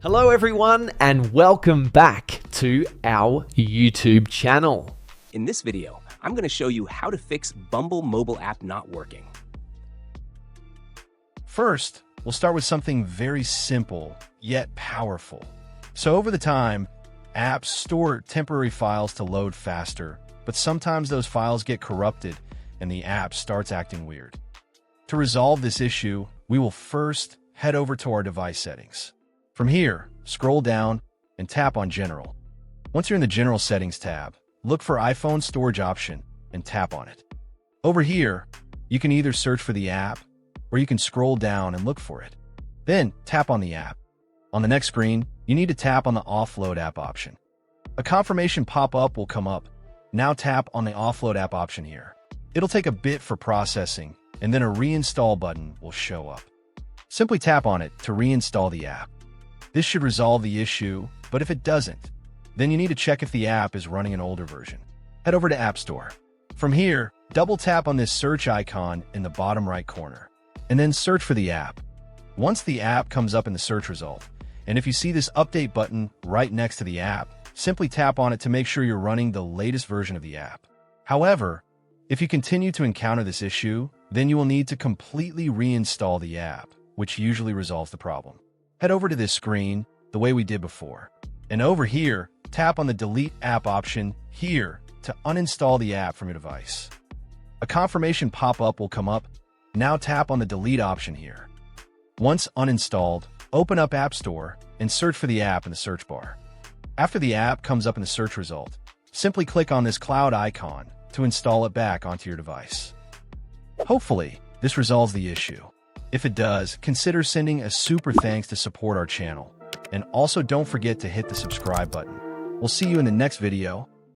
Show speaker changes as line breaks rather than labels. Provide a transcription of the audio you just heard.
Hello everyone and welcome back to our YouTube channel.
In this video, I'm going to show you how to fix Bumble mobile app not working.
First, we'll start with something very simple, yet powerful. So over the time, apps store temporary files to load faster, but sometimes those files get corrupted and the app starts acting weird. To resolve this issue, we will first head over to our device settings. From here, scroll down and tap on General. Once you're in the General Settings tab, look for iPhone Storage option and tap on it. Over here, you can either search for the app or you can scroll down and look for it. Then tap on the app. On the next screen, you need to tap on the Offload app option. A confirmation pop-up will come up. Now tap on the Offload app option here. It'll take a bit for processing, and then a reinstall button will show up. Simply tap on it to reinstall the app. This should resolve the issue, but if it doesn't, then you need to check if the app is running an older version. Head over to App Store. From here, double tap on this search icon in the bottom right corner, and then search for the app. Once the app comes up in the search result, and if you see this update button right next to the app, simply tap on it to make sure you're running the latest version of the app. However, if you continue to encounter this issue, then you will need to completely reinstall the app, which usually resolves the problem. Head over to this screen the way we did before. And over here, tap on the Delete App option here to uninstall the app from your device. A confirmation pop-up will come up. Now tap on the Delete option here. Once uninstalled, open up App Store and search for the app in the search bar. After the app comes up in the search result, simply click on this cloud icon to install it back onto your device. Hopefully, this resolves the issue. If it does, consider sending a super thanks to support our channel. And also don't forget to hit the subscribe button. We'll see you in the next video.